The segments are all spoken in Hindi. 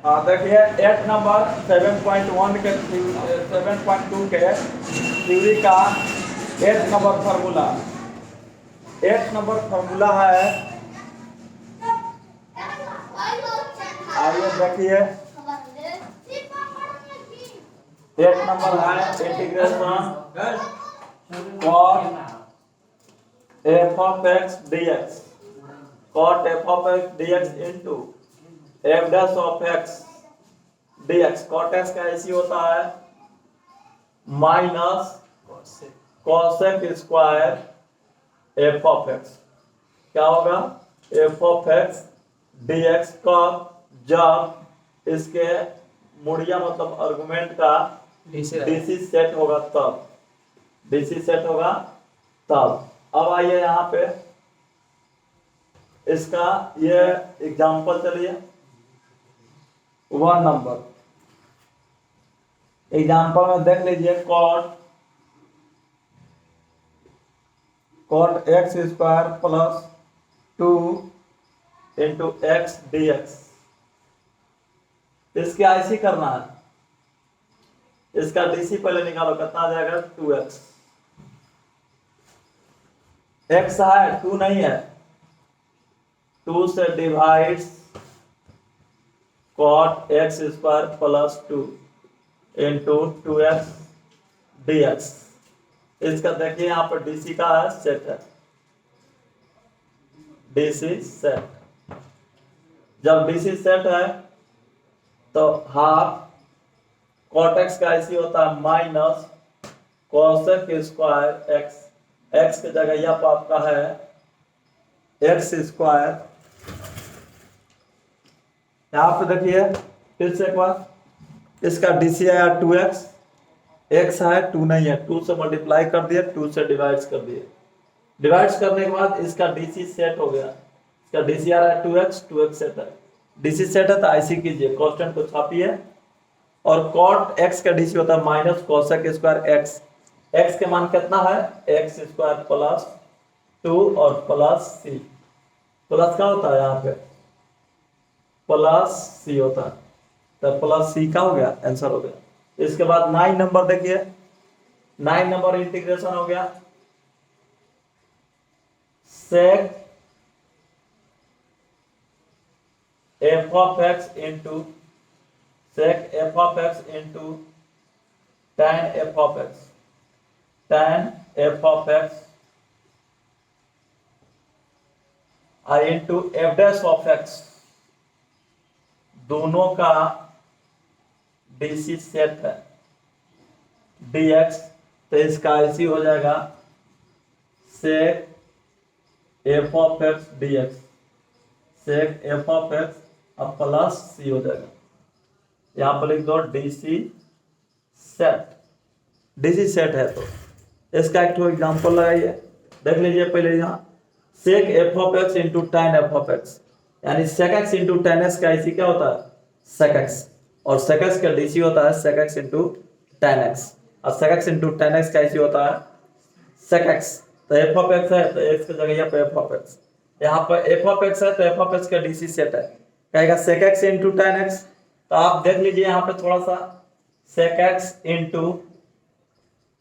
देखिए 8 नंबर 7.1 के 7.2 के थ्योरी का 8 नंबर फार्मूला 8 नंबर फार्मूला है। आइए देखिए 8 नंबर है integration cot f of x dx cot f of x dx into f dash of x dx cot x का ऐसी होता है minus cosec square f of x। क्या होगा f of x dx का जब इसके मुड़िया मतलब आर्गुमेंट का डीसी सेट होगा तब डीसी सेट होगा तब। अब आइए यहाँ पे इसका ये एग्जांपल चलिए 1 नंबर एग्जांपल में देख लीजिए cot x square plus 2 into x D x. इसकी ऐसी करना है, इसका डीसी पहले निकालो, कितना आ जाएगा 2x। x है 2 नहीं है, 2 से divides cot x square plus 2 into 2x dx। इसका देखिए यहाँ पर डीसी का है सेट है, डीसी सेट। जब डीसी सेट है तो हाफ cot x का ऐसी होता है minus cosec square x। x की जगह यहाँ पर आपका है x स्क्वायर। यहाँ पे देखिए फिर से एक बार, इसका डीसी आया 2x, x है 2 नहीं है, 2 से मल्टीप्लाई कर दिए, 2 से डिवाइड कर दिए। डिवाइड करने के बाद इसका डीसी सेट हो गया। इसका डीसी आ रहा है 2x, 2x सेट है, डीसी सेट है तो ऐसी कीजिए, कांस्टेंट को छापिए और cot x का डीसी होता है minus cosec square x। x के मान कितना है x स्क्वायर प्लस 2 और प्लस c। प्लस क्या होता है यहाँ पे प्लस c होता है, तो प्लस c का हो गया, आंसर हो गया। इसके बाद 9 नंबर देखिए, 9 नंबर इंटीग्रेशन हो गया sec f of x into sec f of x into tan f of x, tan f of x into f dash of x। दोनों का डीसी सेट है dx, तो इसका ऐसी हो जाएगा sec f of x dx, sec f of x अब प्लस c हो जाएगा। यहाँ पर लिख दो डीसी सेट, डीसी सेट है तो इसका एक एग्जांपल लगाइए, देख लीजिए पहले यहाँ sec f of x into tan f of x, यानी sec x into tan x का ऐसी क्या होता है sec x, और sec x का डीसी होता है sec x into tan x, और sec x into tan x का ऐसी होता है sec x। तो f of x है तो x की जगह यहाँ पे f of x, यहाँ पर f of x है तो f of x का डीसी सेट है, कहेगा sec x into tan x। तो आप देख लीजिए यहाँ पे थोड़ा सा sec x into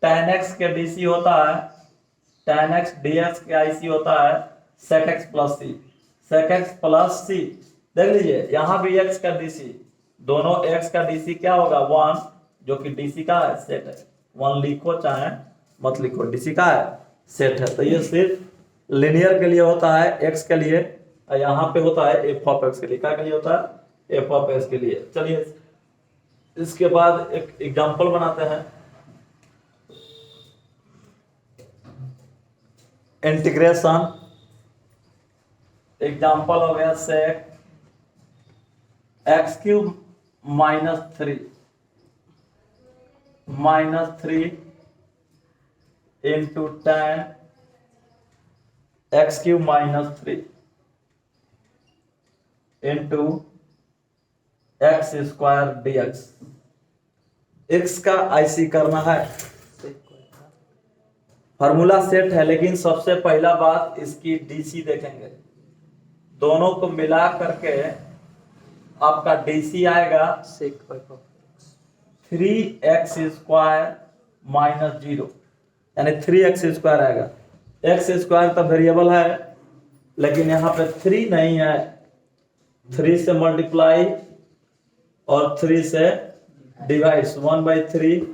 tan x के डीसी होता है tan x dx का IC होता है sec x plus c, sec x plus c। देख लीजिए यहाँ भी x का डीसी, दोनों x का डीसी क्या होगा 1, जो कि डीसी का है सेट है, 1 लिखो चाहे मत लिखो, डीसी का है सेट है। तो ये सिर्फ लिनियर के लिए होता है x के लिए, और यहाँ पे होता है f ऑफ x के लिए। क्या के लिए होता है f ऑफ x के लिए। चलिए इसके बाद एक एग्जांपल बनाते हैं, इंटीग्रेशन एग्जांपल हो गया sec x cube minus 3 into tan x cube minus 3 into x square dx। x का IC करना है, फार्मूला सेट है, लेकिन सबसे पहला बात इसकी डीसी देखेंगे। दोनों को मिला करके आपका डीसी आएगा sec f of x 3x square minus 0, यानी 3x स्क्वायर आएगा। x स्क्वायर तो वेरिएबल है, लेकिन यहाँ पे 3 नहीं है। 3 से मल्टीप्लाई और 3 से divides 1/3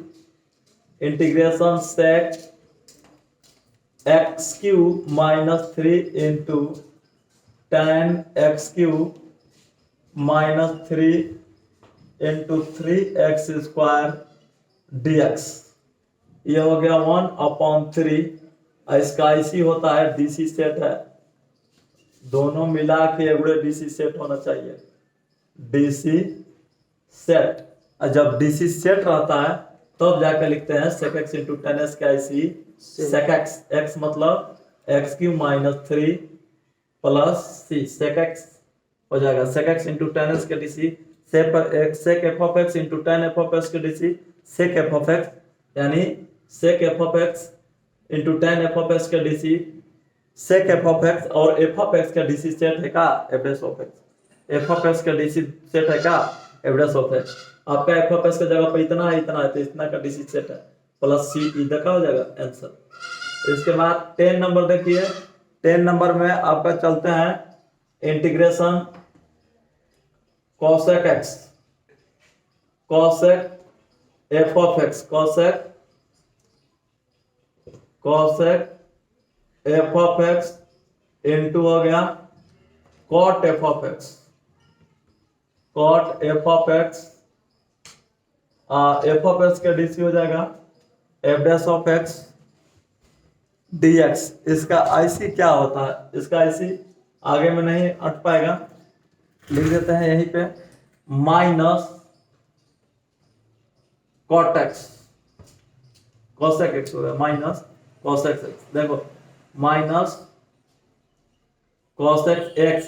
integration sec x cube minus 3 into tan x cube minus 3 into 3x square dx। ये हो गया 1/3। इसका IC होता है DC सेट है, दोनों मिला के एगुड़े DC सेट होना चाहिए, DC सेट। और जब DC सेट रहता है तब जाकर लिखते हैं sec x into ten S का IC sec x, x मतलब x cube minus 3 plus c sec x हो जाएगा। sec x into ten S के DC sec f of x into ten f of x के DC sec f of x, यानी sec f of x into ten f of x के DC sec f of x, और f of x का DC सेट है का f dash of x, f of x का DC सेट है का f dash of x। आपका f of x का जगह पे इतना है तो इतना का DC सेट है प्लस c, इधर का हो जाएगा आंसर। इसके बाद 10 नंबर देखिए। 10 नंबर में आपका चलते हैं integration cosec x cosec f of x cosec f of x into हो गया cot f of x, cot f of x f of x का DC हो जाएगा f dash of x dx। इसका IC क्या होता है? इसका IC आगे में नहीं अट पाएगा, लिख देते हैं यहीं पे minus cot x cosec x हो गया माइनस cosec x। देखो माइनस cosec x,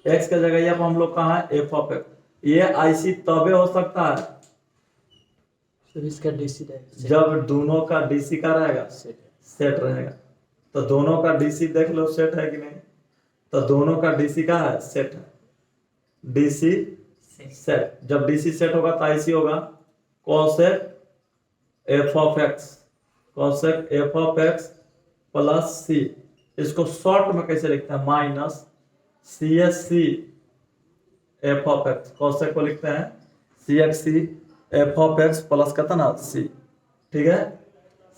x का जगह यहाँ पर हम लोग कहा है f of x। ये IC तबे हो सकता है इसका DC रहेगा जब दोनों का DC का रहेगा सेट रहेगा। तो दोनों का DC देख लो सेट है कि नहीं, तो दोनों का DC का है सेट है, DC सेट। जब DC सेट होगा तो IC होगा cosec f of x cosec f of x plus c। इसको शॉर्ट में कैसे लिखते हैं? Minus CSC f of x, cosec को लिखते हैं CXC f of x plus कहता ना c, ठीक है।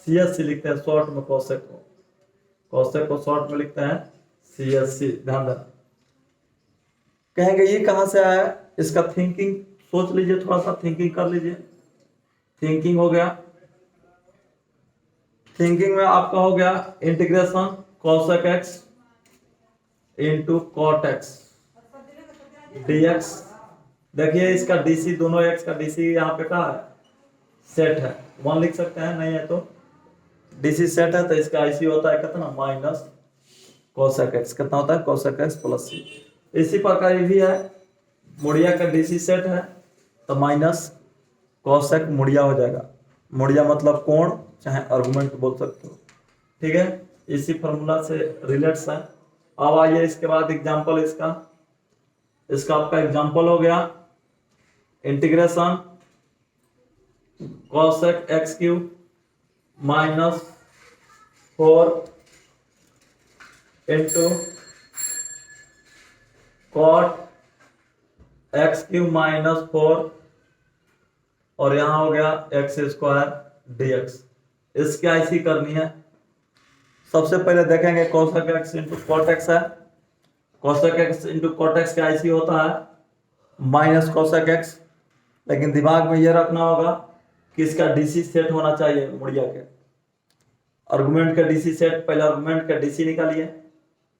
CSC लिखते हैं शॉर्ट में cosec को शॉर्ट में लिखते हैं CSC। ध्यान देना। कहेंगे ये कहां से आया? इसका थिंकिंग सोच लीजिए, थोड़ा सा थिंकिंग कर लीजिए। थिंकिंग हो गया, थिंकिंग में आपका हो गया integration cosec x into cot x dx। देखिए इसका DC, दोनों x का DC यहाँ पे कहा है सेट है, 1 लिख सकते हैं, नहीं है तो DC सेट है तो इसका IC होता है कितना माइनस cosec x, कितना होता है cosec x प्लस c। इसी प्रकार ये भी है, मुड़िया का DC सेट है तो माइनस cosec मुड़िया हो जाएगा। मुड़िया मतलब कोण, चाहे आर्गुमेंट बोल सकते हो, ठीक है। इसी फॉर्मूला से रिलेट्स है। अब आइए इसके बाद एग्जांपल इसका आपका एग्जांपल हो गया integration cosec x cube minus 4 into cot x cube minus 4, और यहां हो गया x स्क्वायर dx। इसकी IC करनी है। सबसे पहले देखेंगे cosec x into cot x है, cosec x into cot x का IC होता है माइनस cosec x, लेकिन दिमाग में यह रखना होगा कि इसका DC सेट होना चाहिए मुड़िया के। आर्गुमेंट का DC सेट, पहले आर्गुमेंट का DC निकालिए,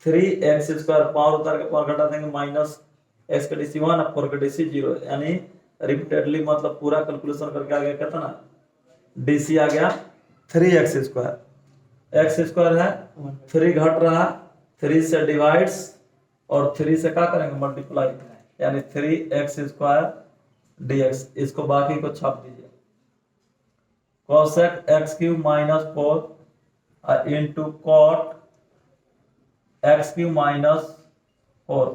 3x स्क्वायर पावर उतार के पावर घटा देंगे माइनस x का DC 1 और 4 का DC 0, यानी रिपीटेडली मतलब पूरा कैलकुलेशन करके आ गया कितना DC आ गया 3x स्क्वायर। x स्क्वायर है 3 घट रहा, 3 से डिवाइड्स और 3 से क्या करेंगे मल्टीप्लाई, यानी 3x स्क्वायर dx। इसको बाकी को छाप दीजिए cosec x cube minus 4 into cot x cube minus 4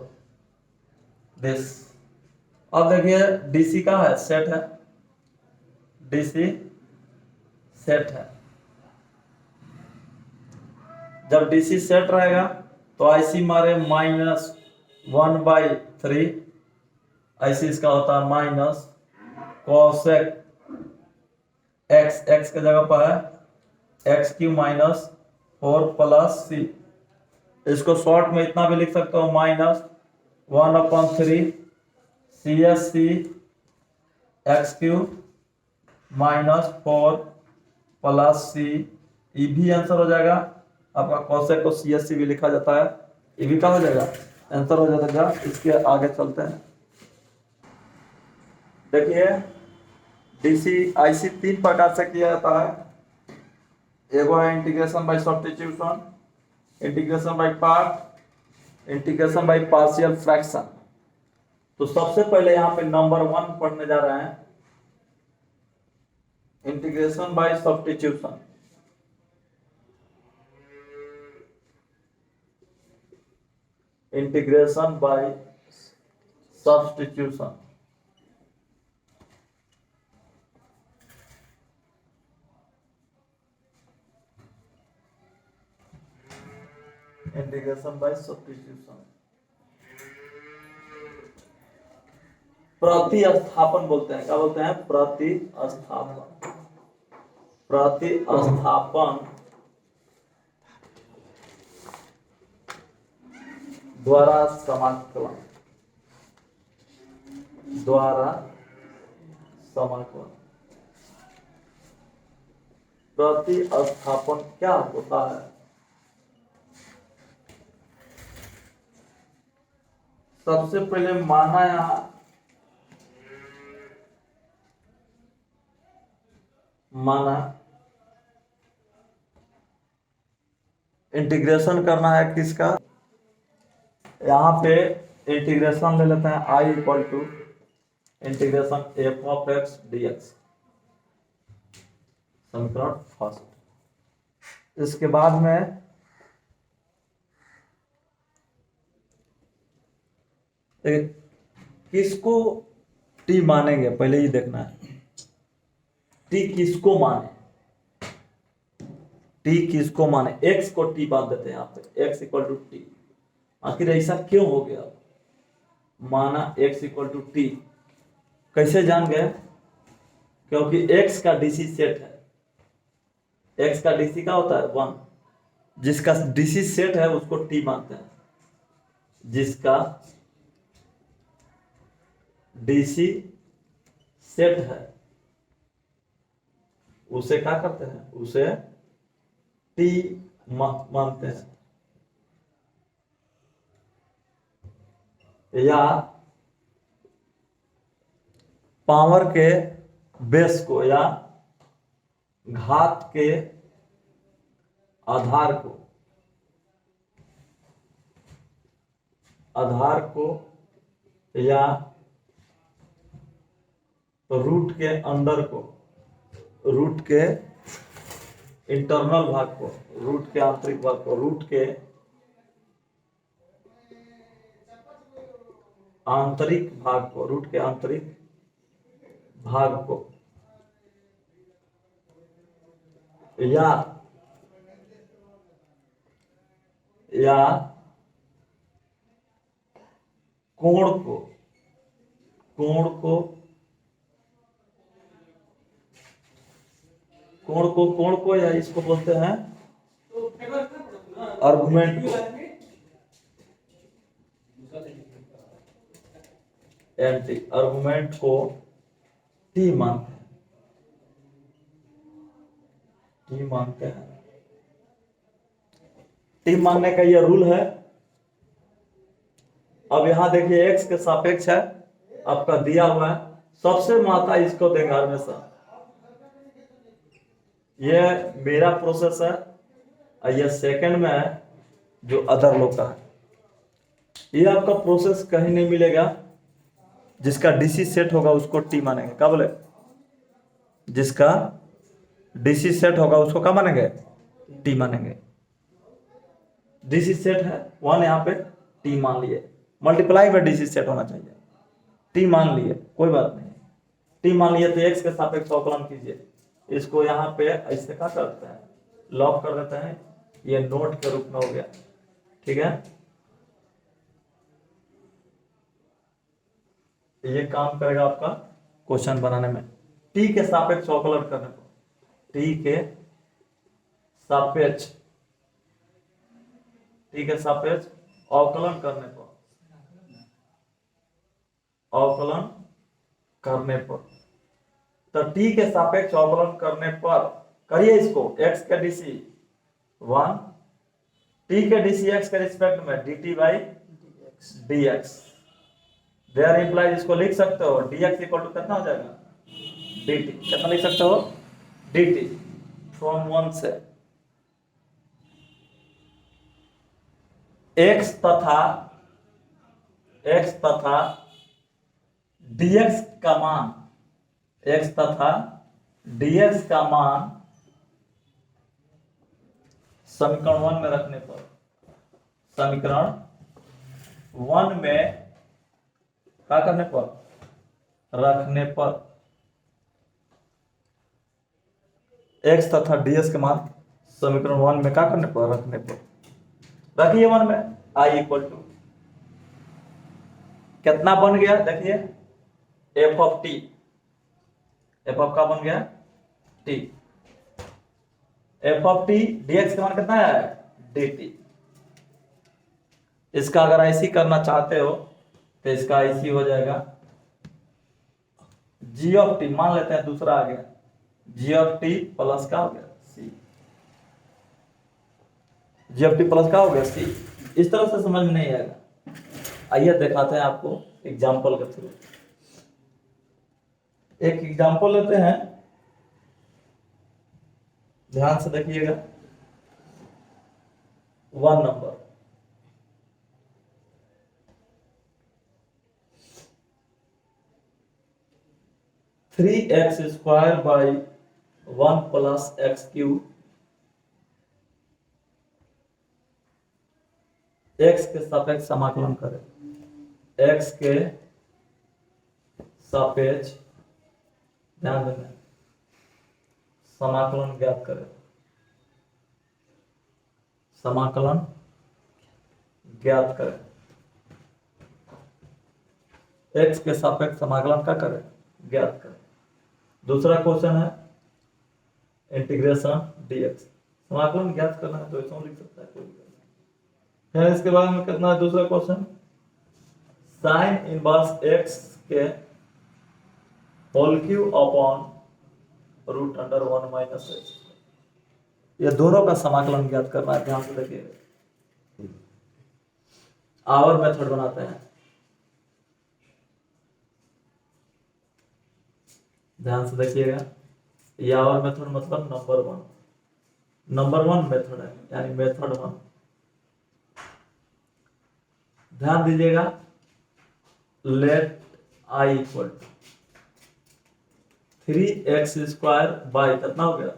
this, अब देखिए डीसी का है सेट है, डीसी सेट है। जब डीसी सेट रहेगा तो आईसी मारे -1/3, आईसी इसका होता है माइनस कोसेक एक्स, एक्स की जगह पर है x³ माइनस 4 प्लस सी। इसको शॉर्ट में इतना भी लिख सकते हो -1/3 CSC x³ माइनस 4 प्लस सी। ये भी आंसर हो जाएगा आपका। कोसेक को CSC भी लिखा जाता है, ये भी क्या हो जाएगा आंसर हो जाएगा। इसके आगे चलते हैं। देखिए डीसी आईसी 3 प्रकार से किया जाता है। एगो है integration by substitution, integration by part, integration by partial fraction. तो सबसे पहले यहाँ पे नंबर 1 पढ़ने जा रहे हैं, integration by substitution. Integration by substitution. Integration by substitution प्रतिस्थापन बोलते हैं। क्या बोलते हैं? प्रतिस्थापन। प्रतिस्थापन द्वारा समाकलन, द्वारा समाकलन। प्रतिस्थापन क्या होता है? सबसे पहले माना यहां माना इंटीग्रेशन करना है किसका? यहां पे इंटीग्रेशन ले लेते हैं I equal to integration f(x) dx, समीकरण फर्स्ट। इसके बाद में किसको t मानेंगे पहले ही देखना है। t किसको माने? t किसको माने? x को t मान देते हैं यहाँ पे, x इक्वल टू टी। आखिर ऐसा क्यों हो गया? माना x इक्वल टू टी, कैसे जान गए? क्योंकि x का डीसी सेट है। x का डीसी का होता है 1, जिसका डीसी सेट है उसको t मानते हैं। जिसका डीसी सेट है उसे क्या करते हैं? उसे टी मानते हैं। या पावर के बेस को या घात के आधार को या रूट के अंदर को, रूट के इंटरनल भाग को, रूट के आंतरिक भाग को, रूट के आंतरिक भाग को, रूट के आंतरिक भाग को, या कोण को या इसको बोलते हैं आर्गुमेंट को, एंटी आर्गुमेंट को टी मानते हैं। टी मानने का यह रूल है। अब यहां देखिए x के सापेक्ष है आपका दिया हुआ है, सबसे महत्ता इसको देंगे हमेशा। ये मेरा प्रोसेस है और ये सेकंड में है जो अदर लोग का है। ये आपका प्रोसेस कहीं नहीं मिलेगा। जिसका डीसी सेट होगा उसको टी मानेंगे। क्या बोले? जिसका डीसी सेट होगा उसको क्या मानेंगे? टी मानेंगे। डीसी सेट है 1, यहाँ पे टी मान लिए, मल्टीप्लाई बाय डीसी सेट होना चाहिए। टी मान लिए, कोई बात नहीं, टी मान लिए तो x के सापेक्ष अवकलन कीजिए। इसको यहाँ पे ऐसे क्या करते हैं, लॉक कर देते हैं, ये नोट के रूप में हो गया, ठीक है। ये काम करेगा आपका क्वेश्चन बनाने में। टी के सापेक्ष अवकलन करने पर, टी के सापेक्ष, टी के सापेक्ष अवकलन करने पर, अवकलन करने पर, तो टी के सापेक्ष अवकलन करने पर करिए इसको, x का डीसी 1, टी के डीसी x के रिस्पेक्ट में dt by dx, there implies, इसको लिख सकते हो dx इक्वल टू कितना हो जाएगा, dt, कितना लिख सकते हो, dt फ्रॉम 1 से x तथा dx का मान, x तथा dx का मान समीकरण 1 में रखने पर, समीकरण 1 में क्या करने पर, रखने पर, x तथा ds के मान समीकरण 1 में क्या करने पर, रखने पर, रखिए 1 में i इक्वल टू कितना बन गया, देखिए f of t, f of का बन गया t, f of t dx का मान कितना है, dt। इसका अगर ऐसी करना चाहते हो तो इसका ऐसी हो जाएगा, g ऑफ t मान लेते हैं, दूसरा आ गया g ऑफ t प्लस का हो गया c, g of t plus का हो गया c। इस तरह से समझ में नहीं आएगा, आइए दिखाते हैं आपको एग्जाम्पल के थ्रू। एक एग्जाम्पल लेते हैं, ध्यान से देखिएगा, 1 number, three x square by 1 plus x cube, x के सापेक्ष समाकलन करें, x के सापेक्ष, ध्यान देना, समाकलन ज्ञात करें, समाकलन ज्ञात करें, x के सापेक्ष समाकलन का करें, ज्ञात करें। दूसरा क्वेश्चन है इंटीग्रेशन dx, समाकलन ज्ञात करना है तो ऐसा लिख सकता है कोई भी। है इसके बाद में कितना है, दूसरा क्वेश्चन, साइन इनवर्स x के whole cube upon root under 1 minus x, ये दोनों का समाकलन ज्ञात करना है। ध्यान से देखिएगा, आवर मेथड बनाते हैं, ध्यान से देखिएगा, ये आवर मेथड मतलब नंबर वन मेथड है, यानी मेथड 1। ध्यान दीजिएगा, let i equal to 3x square by कितना हो गया,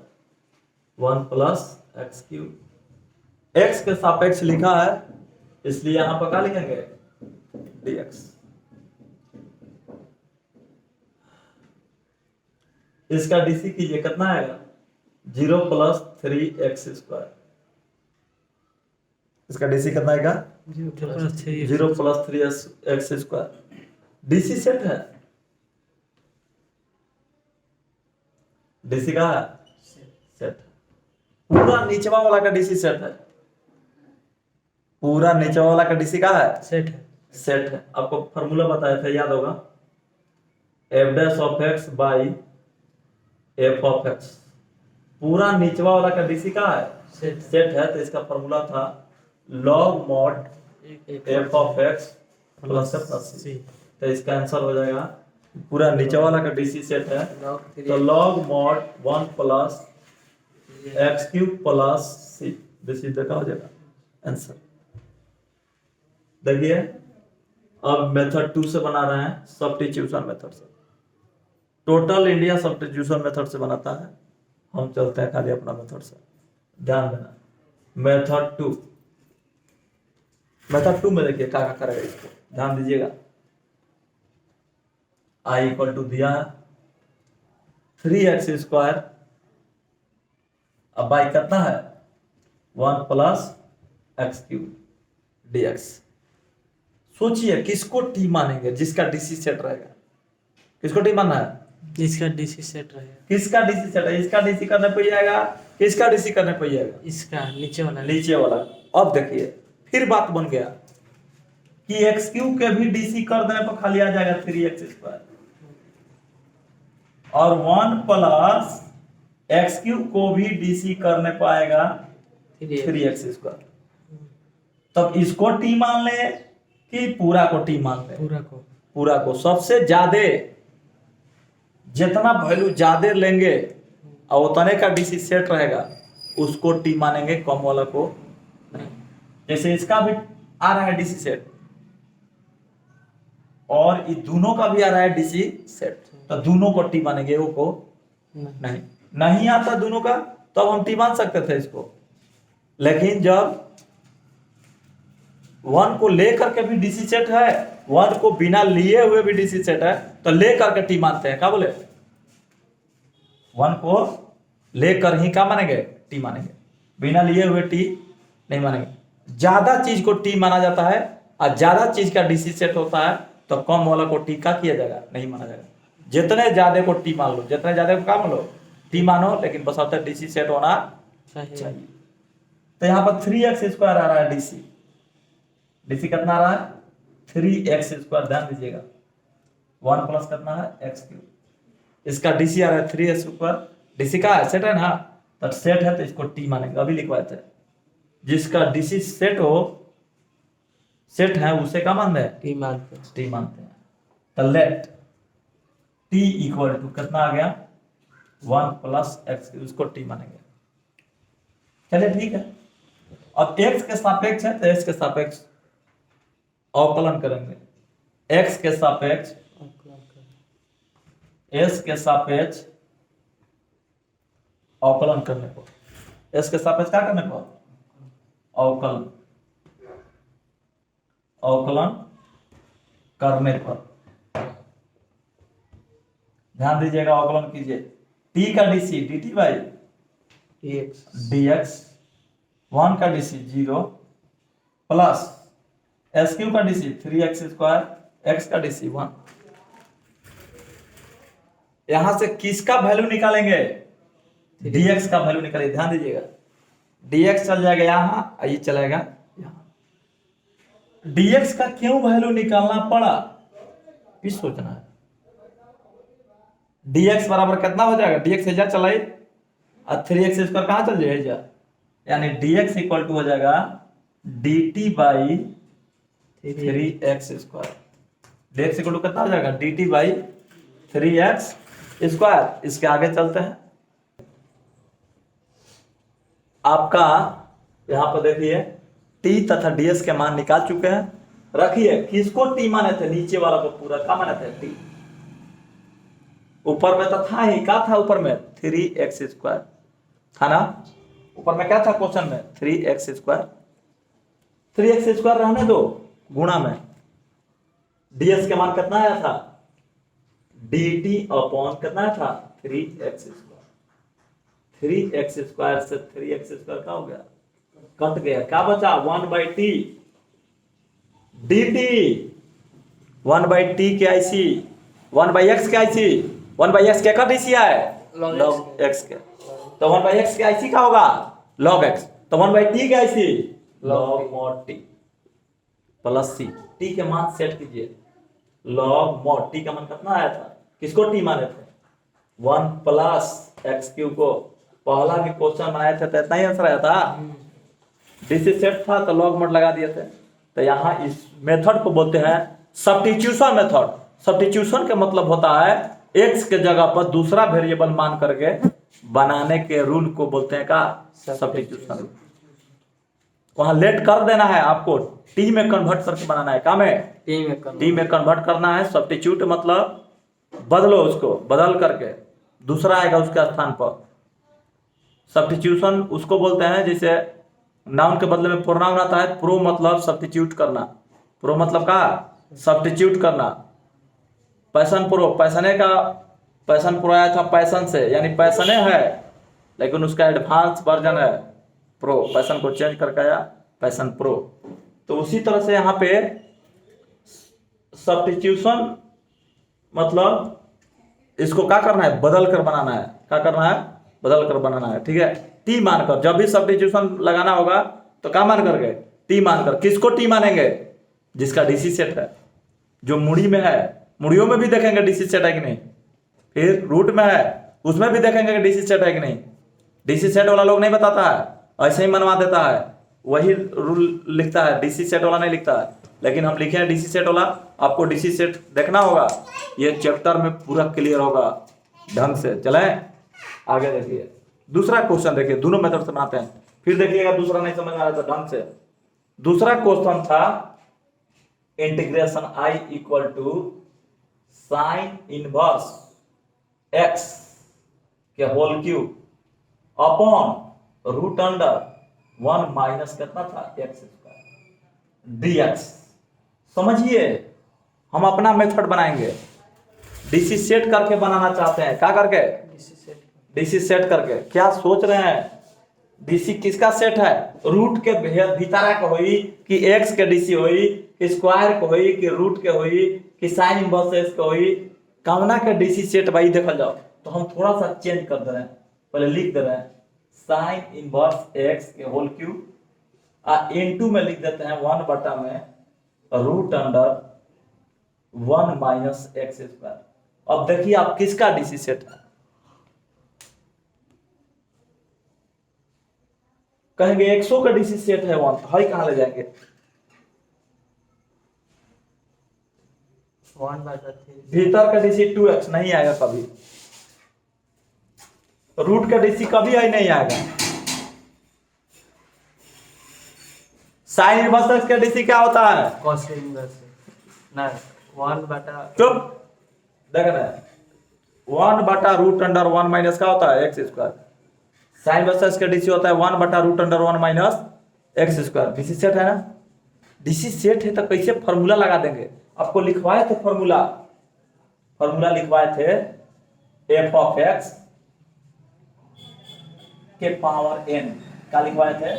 1 प्लस एक्स क्यूब। x के सापेक्ष लिखा है इसलिए यहां पर क्या लिखेंगे, dx। इसका डीसी कीजिए, कितना आएगा, 0 प्लस 3x स्क्वायर, इसका डीसी कितना आएगा, 0 plus 3x square. DC set है, डीसी का है सेट, पूरा नीचवा वाला का डीसी सेट है, पूरा नीचवा वाला का डीसी का है सेट है। आपको फॉर्मूला बताया था, याद होगा, f dash of x by f of x, पूरा नीचवा वाला का डीसी का है सेट है, तो इसका फॉर्मूला था log mod f of x plus c, तो इसका आंसर हो जाएगा, पूरा नीचे वाला का डीसी सेट है तो log mod 1 plus x cube plus c, this is देखा हो जाएगा आंसर। देखिए अब मेथड 2 से बना रहे हैं, सब्स्टिट्यूशन मेथड से। टोटल इंडिया सब्स्टिट्यूशन मेथड से बनाता है, हम चलते हैं खाली अपना मेथड से। ध्यान देना, मेथड 2 में देखिए क्या क्या करेगा इसको, ध्यान दीजिएगा। आई इक्वल टू दिया है 3x²। अब बाई कितना है 1 + x³ dx। सोचिए किसको टी मानेंगे जिसका डीसी सेट रहेगा। किसको टी मानना है? इसका डीसी सेट रहेगा। किसका डीसी सेट है? इसका डीसी करने पे आएगा। किसका डीसी करने पे आएगा? इसका नीचे वाला। नीचे वाला। अब देखिए फिर बात बन गया कि x³ के भी डीसी कर देने पर खाली आ जाएगा 3x², और 1 + x³ को भी डीसी करने पर आएगा 3x²। तब इसको टी मान ले कि पूरा को टी मान ले? पूरा को। सबसे ज्यादा जितना वैल्यू ज्यादा लेंगे और उतने का डीसी सेट रहेगा उसको टी मानेंगे, कम वाला को नहीं। जैसे इसका भी आ रहा है डीसी सेट और ये दोनों का भी आ रहा है डीसी सेट, तो दोनों को टी मानेंगे, वो को नहीं आता दोनों का, तो अब हम टी मान सकते थे इसको। लेकिन जब 1 को लेकर के भी डीसी सेट है, 1 को बिना लिए हुए भी डीसी सेट है, तो लेकर के टी मानते हैं। क्या बोले? 1 को लेकर ही क्या मानेंगे? टी मानेंगे, बिना लिए हुए टी नहीं मानेंगे। ज्यादा चीज को टी माना जाता है और ज्यादा चीज का डीसी सेट होता है, तो कम वाला को टी का किया जाएगा? नहीं माना जाएगा। जितने ज्यादा को टी मान लो, जितने ज्यादा को क्या मान लो? टी मानो, लेकिन बस अब डीसी सेट होना चाहिए। तो यहाँ पर 3x² आ रहा है डीसी। डीसी कितना आ रहा है? 3x²। ध्यान दीजिएगा 1 + कितना है x³। इसका डीसी आ रहा है 3x²। डीसी का है सेट है ना, तो सेट है तो इसको टी मानेंगे। अभी लिखवाए थे जिसका डीसी सेट हो, सेट है उसे क्या मानते हैं? टी मानते हैं। तो लेट टी इक्वल टू कितना आ गया 1 + x³, उसको टी मानेंगे। चलिए ठीक है। अब x के सापेक्ष है तो x के सापेक्ष अवकलन करेंगे। x के सापेक्ष s के सापेक्ष अवकलन करने पर, s के सापेक्ष क्या करने पर? अवकलन करने पर। ध्यान दीजिएगा, अवकलन कीजिए। t का डीसी dt/dx, 1 का डीसी 0 प्लस s³ का डीसी 3x², x का डीसी 1। यहां से किसका वैल्यू निकालेंगे? dx का वैल्यू निकालिए। ध्यान दीजिएगा dx चल जाएगा यहां, ये चलेगा यहां। dx का क्यों वैल्यू निकालना पड़ा, इस सोचना है। dx बराबर कितना हो जाएगा? dx हेजा चलाई और 3x² कहां चल जाएगा? यानी dx इक्वल टू हो जाएगा dt/3x²। dx इक्वल टू कितना हो जाएगा? dt/3x²। इसके आगे चलते हैं। आपका यहां पर देखिए t तथा ds के मान निकाल चुके हैं। रखिए किसको t माने थे? नीचे वाला को पूरा क्या माने थे? t। ऊपर में तो था ही, क्या था ऊपर में? 3x² था ना। ऊपर में क्या था क्वेश्चन में? 3x²। 3x² रहने दो, गुणा में ds के मान कितना आया था? dt/ कितना आया था? 3x²। 3x² से 3x² क्या हो गया? कट गया। क्या बचा? 1/t dt। 1/t के IC, 1/x के IC, 1/x क्या का डीसी है? log x के। तो 1/x के IC क्या होगा? log x। तो 1/t के IC log mod t plus c। t के मान सेट कीजिए। log mod t का मान कितना आया था? किसको t माने थे? 1 + x³ को। पहला भी क्वेश्चन बनाए थे तो इतना ही आंसर आया था। डीसी सेट था तो log mod लगा दिए थे। तो यहाँ इस मेथड को बोलते हैं सब्स्टिट्यूशन मेथड। सब्स्टिट्यूशन का मतलब होता है x के जगह पर दूसरा वेरिएबल मान करके बनाने के रूल को बोलते हैं का सब्स्टिट्यूशन। वहां लेट कर देना है आपको, टी में कन्वर्ट करके बनाना है। काम है टी में कन्वर्ट करना है। सब्स्टिट्यूट मतलब बदलो, उसको बदल करके दूसरा आएगा उसके स्थान पर। सब्स्टिट्यूशन उसको बोलते हैं जैसे नाउन के बदले में प्रोनाउन आता है। प्रो मतलब सब्स्टिट्यूट करना। प्रो मतलब का सब्स्टिट्यूट करना। पैशन प्रो, पैसने का पैशन प्रो आया था पैशन से, यानी पैसने है लेकिन उसका एडवांस वर्जन है प्रो, पैशन को चेंज करके आया पैशन प्रो। तो उसी तरह से यहाँ पे सब्स्टिट्यूशन मतलब इसको क्या करना है, बदल कर बनाना है। क्या करना है, बदल कर बनाना है, ठीक है। टी मानकर, जब भी सब्स्टिट्यूशन लगाना होगा तो क्या मान करके, टी मानकर। किसको टी मानेंगे, जिसका डीसी सेट है, जो मुड़ी में है, मुड़ियों में भी देखेंगे डीसी सेट है कि नहीं, फिर रूट में है उसमें भी देखेंगे कि डीसी सेट है कि नहीं। डीसी सेट वाला लोग नहीं बताता है, ऐसे ही मनवा देता है, वही रूल लिखता है, डीसी सेट वाला नहीं लिखता है। लेकिन हम लिखे हैं डीसी सेट वाला, आपको डीसी सेट देखना होगा, ये चैप्टर में पूरा क्लियर होगा ढंग से। चलें आगे देखिए, दूसरा क्वेश्चन देखिए, दोनों मेथड से बनाते हैं, फिर देखिएगा दूसरा नहीं समझ में आ रहा था ढंग से। दूसरा क्वेश्चन था integration I equal to sine inverse x के whole cube upon root under 1 minus कितना था एक्स स्क्वायर dx। समझिए, हम अपना मेथड बनाएंगे, डीसी सेट करके बनाना चाहते हैं। क्या करके, डीसी सेट करके। क्या सोच रहे हैं, डीसी किसका सेट है, रूट के भीतर के होई कि एक्स के डीसी होई कि स्क्वायर के होई कि रूट के होई कि साइन इनवर्स एक्स के होई, कामना के डीसी सेट भाई देखल जाओ। तो हम थोड़ा सा चेंज कर दे रहे हैं, पहले लिख दे रहे हैं साइन इनवर्स एक्स के होल क्यूब इनटू में लिख देते हैं 1 बटा में root under 1 minus x square. अब देखिए आप किसका डीसी सेट है, कहेंगे 100 का डीसी सेट है 1, हाई कहां ले जाएंगे, 1/3 भीतर का डीसी 2x नहीं आएगा कभी, रूट का डीसी कभी आई नहीं आएगा। साइन इनवर्स एक्स का डीसी क्या होता है, cos इनवर्स ना 1/, चुप देखना, 1 बटा रूट अंडर 1 माइनस का होता है एक्स स्क्वायर। साइन वर्सेस का डीसी होता है 1 बटा root under 1 minus x square. DC set है ना, डीसी सेट है तो कैसे फॉर्मूला लगा देंगे, आपको लिखवाए थे फॉर्मूला, फॉर्मूला लिखवाए थे एफ ऑफ एक्स के पावर एन, क्या लिखवाए थे,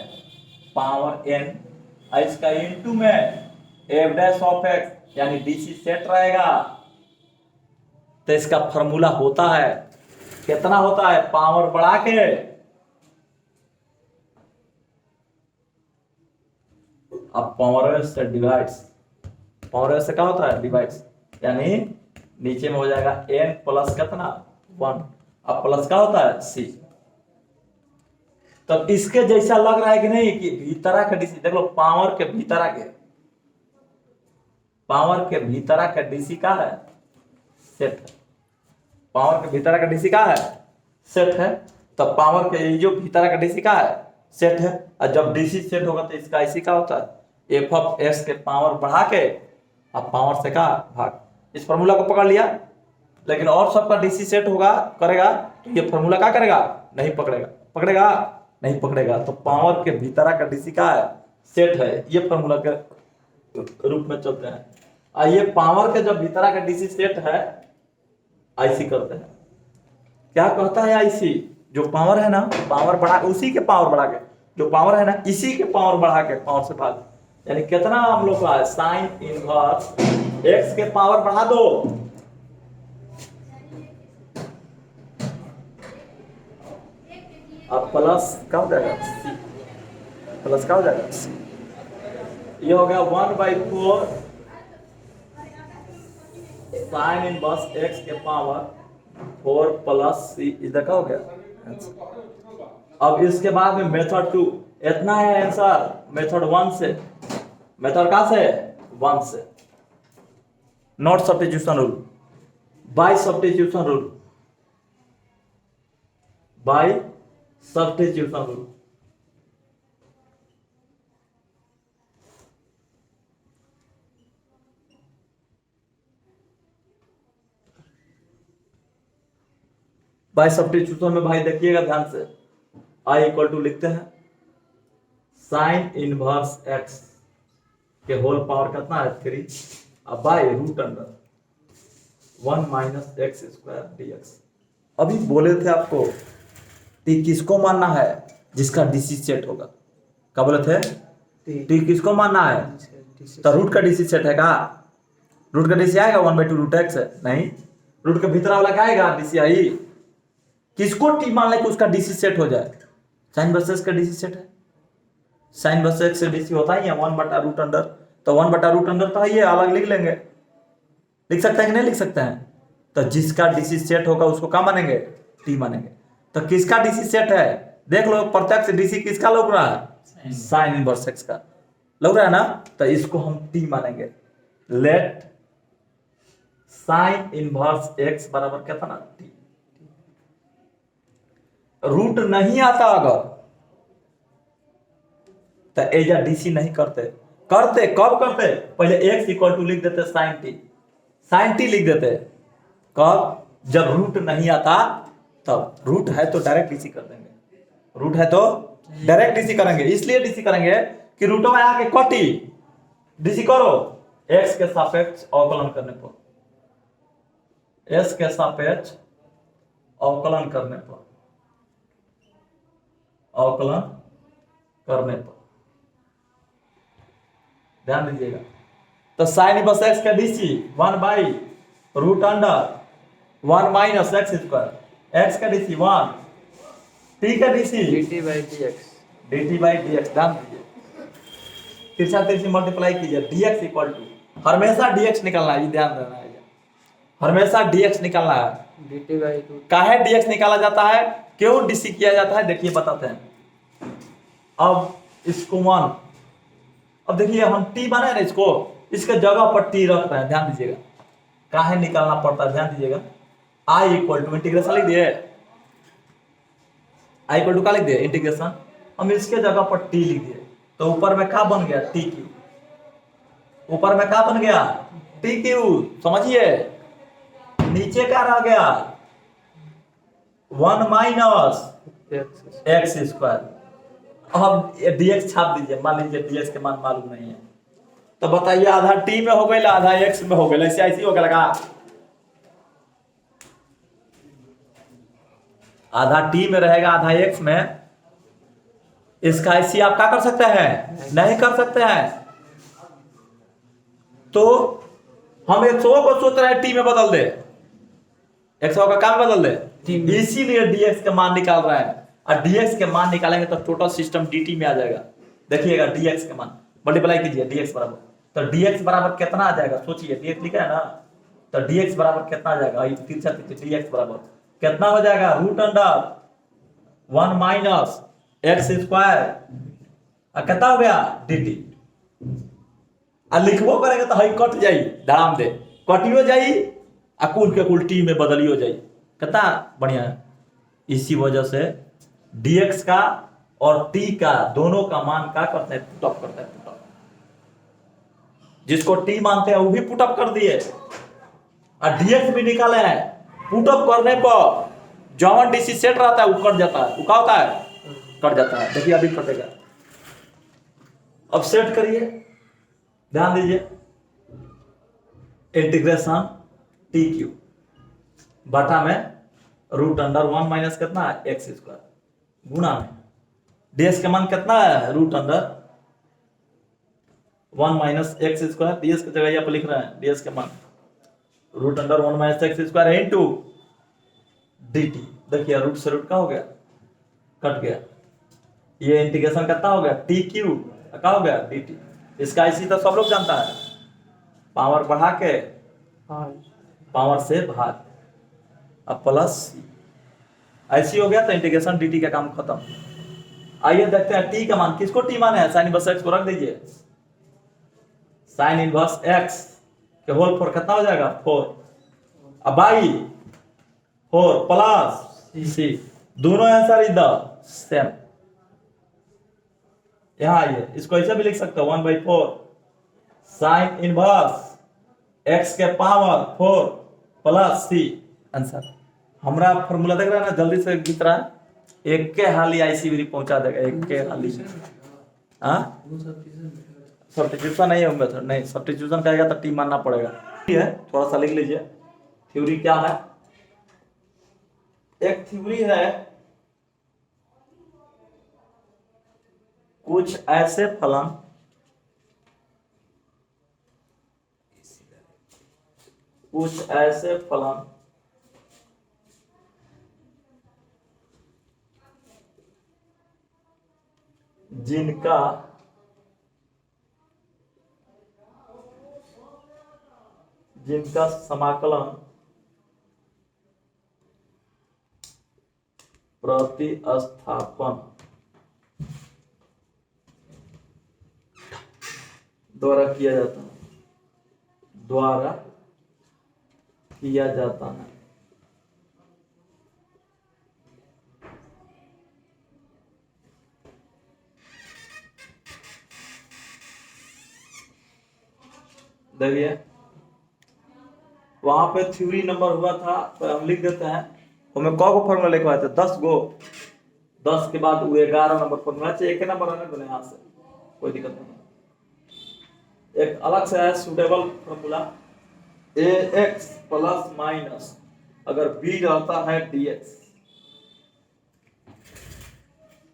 पावर एन, इसका इनटू में एफ डैश ऑफ एक्स, यानी डीसी सेट रहेगा। तो इसका फॉर्मूला होता है, कितना होता है, पावर बढ़ा के अब पावर से डिवाइड्स, पावर से क्या होता है, डिवाइड्स, यानी नीचे में हो जाएगा n प्लस कितना 1, अब प्लस क्या होता है c। तब इसके जैसा लग रहा है कि नहीं, कि भीतरा का डीसी देख लो, पावर के भीतरा के, पावर के भीतरा का डीसी का है सेट है, पावर के भीतरा का डीसी का है सेट है। तब पावर के ये जो भीतरा का डीसी का है सेट है, और जब डीसी सेट होगा तो इसका इसी का होता है एफ ऑफ एक्स के पावर बढ़ा के अब पावर से का भाग। इस फॉर्मूला को पकड़ लिया, लेकिन और सबका डीसी सेट होगा करेगा तो ये फॉर्मूला क्या करेगा, नहीं पकड़ेगा, पकड़ेगा नहीं पकड़ेगा। तो पावर के भीतरा का डीसी का है सेट है, ये फॉर्मूला के रूप में चलते हैं। आइए पावर के जब भीतरा का डीसी सेट है आईसी करते हैं, क्या कहता है आईसी, जो पावर है ना, पावर बढ़ा उसी के पावर बढ़ा के, जो पावर है ना इसी के पावर बढ़ा के पावर से भाग, यानी कितना हम लोग का है, साइन इनवर्स एक्स के पावर बढ़ा दो, अब प्लस क्या हो जाएगा सी, प्लस क्या हो जाएगा सी, ये हो गया 1/4 साइन इनवर्स एक्स के पावर 4 प्लस सी, इधर क्या हो गया। अब इसके बाद में मेथड 2, इतना है आंसर मेथड 1 से, मेथड का से 1 से, not substitution rule, by substitution rule, by substitution rule. By substitution में भाई देखिएगा ध्यान से, आई इक्वल टू लिखते हैं साइन इनवर्स एक्स के होल पावर कितना है 3, अब by root under 1 minus x square dx। अभी बोले थे आपको टी किसको मानना है, जिसका डीसी सेट होगा। क्या बोले थे, टी किसको मानना है, तो रूट का डीसी सेट है। का रूट का डीसी आएगा 1/2 रूट एक्स, नहीं रूट के भीतर वाला क्या आएगा डीसी आई। किसको टी मान ले कि उसका डीसी सेट हो जाए, साइन वर्सेस का डीसी सेट है। साइन वर्सेस से डीसी होता ही है 1/√अंडर, तो 1/√अंडर तो है, ये अलग लिख लेंगे, लिख सकते हैं कि नहीं लिख सकते हैं। तो जिसका डीसी सेट होगा उसको क्या मानेंगे, टी मानेंगे। तो किसका डीसी सेट है, देख लो प्रत्यक्ष डीसी किसका लग रहा है, साइन इनवर्स एक्स का लग रहा है ना, तो इसको हम टी मानेंगे। लेट साइन इनवर्स एक्स बराबर कितना, टी। रूट नहीं आता अगर तो एजा डीसी नहीं करते, करते कब करते, पहले एक्स इक्वल टू लिख देते साइन टी लिख देते। कब, जब रूट नहीं आता तब। रूट है तो डायरेक्ट डीसी कर देंगे, रूट है तो डायरेक्ट डीसी करेंगे। इसलिए डीसी करेंगे कि रूट में आके कटी, डीसी करो एक्स के सापेक्ष अवकलन करने पर, एस के सापेक्ष अवकलन करने पर, अवकलन करने पर ध्यान दीजिएगा। तो साइन इनवर्स एक्स का DC 1/√1 minus x square, x का डीसी 1, टी का डीसी dt/dx। ध्यान दीजिए, तिरछा तिरछी मल्टीप्लाई कीजिए, dx इक्वल टू हमेशा dx निकालना है, ये ध्यान देना है, हमेशा dx निकालना है। dt/2 काहे dx निकाला जाता है, क्यों डीसी किया जाता है, देखिए बताते हैं। अब इसको मान, अब देखिए हम टी बना है ना, इसको इसके जगह पर टी रख रहे हैं, ध्यान दीजिएगा। काहे निकालना पड़ता है, ध्यान दीजिएगा। आई इक्वल टू इंटीग्रेशन लिख दिए, आई इक्वल टू क्या लिख दिए, इंटीग्रेशन। हम इसके जगह पर टी लिख दिए, तो ऊपर में क्या बन गया, टी क्यू। ऊपर में क्या बन गया, टी क्यू, समझिए। नीचे क्या रह गया, 1 माइनस एक्स स्क्वायर। अब dx छाप दीजिए, मान लीजिए dx के मान मालूम नहीं है, तो बताइए आधा टी में हो गई, आधा एक्स में हो गई, ऐसे ऐसी हो गया, आधा टी में रहेगा आधा एक्स में। इसका ऐसी आप क्या कर सकते हैं, नहीं कर सकते हैं। तो हम 100 को सोच रहे हैं टी में बदल दे, 100 का काम बदल दे, इसीलिए dx के मान निकाल रहे हैं। और dx के मान निकालेंगे तो टोटल सिस्टम dt में आ जाएगा। देखिएगा dx के मान मल्टीप्लाई कीजिए, dx बराबर, तो dx बराबर कितना आ जाएगा, सोचिए, dx लिखा है ना, तो dx बराबर कितना आ जाएगा, तिरछा तिरछी dx बराबर कितना हो जाएगा, √1 माइनस एक्स स्क्वायर, कितना हो गया dt। आ लिखबो करेंगे तो हई कट जाई, धड़ाम दे कटियो जाई, आ कुल के कुल टी में बदलियो जाई, कितना बढ़िया है। इसी वजह से dx का और t का दोनों का मान क्या करते हैं, पुटअप करते हैं, पुटअप। जिसको t मानते हैं वो भी पुटअप कर दिए, और dx भी निकाले हैं। पुटअप करने पर जॉन डीसी सेट रहता है वो कट जाता है, वो क्या होता है, कट जाता है। देखिए अभी कटेगा, अब सेट करिए, ध्यान दीजिए। इंटीग्रेशन टी क्यू बटा में √1 माइनस कितना है, एक्स स्क्वायर, गुणा में dx के मान कितना है, √1 माइनस एक्स स्क्वायर, dx की जगह यहाँ पर लिख रहे हैं dx के मान √1 minus x square into dt। देखिए रूट से रूट का हो गया, कट गया। ये इंटीग्रेशन कितना हो गया, टी क्यू क्या हो गया, dt। इसका इसी तो सब लोग जानता है, पावर बढ़ा के पावर से भाग, अब प्लस ऐसी हो गया, तो इंटीग्रेशन dt का काम खत्म। आइए देखते हैं t का मान, किसको t मान है, साइन इनवर्स x को रख दीजिए, साइन इनवर्स x के होल फोर कितना हो जाएगा, 4, अब बाई 4 प्लस c, दोनों आंसर इज द सेम। यहां आइए, इसको ऐसे भी लिख सकते हो, 1/4 साइन इनवर्स x के पावर 4 प्लस c, आंसर। हमरा फॉर्मूला देख रहा है ना, जल्दी से लिख रहा है, एक के हाली आईसीबी पहुंचा देगा, एक के हाली। हाँ सब्स्टिट्यूशन नहीं होगा सर, नहीं सब्स्टिट्यूशन कहेगा तो टी मानना पड़ेगा, ठीक है, थोड़ा सा लिख लीजिए। थ्योरी क्या है? एक थ्योरी है कुछ ऐसे फलन जिनका समाकलन प्रतिस्थापन द्वारा किया जाता है। देखिए वहां पे थ्योरी नंबर हुआ था तो हम लिख देते हैं। हमें कौ गो फॉर्मूला लिखवाए थे? 10 गो। 10 के बाद वो 11 नंबर फॉर्मूला चाहिए। एक नंबर आने दो यहाँ से, कोई दिक्कत नहीं। एक अलग से है suitable formula, ax plus minus अगर b रहता है dx,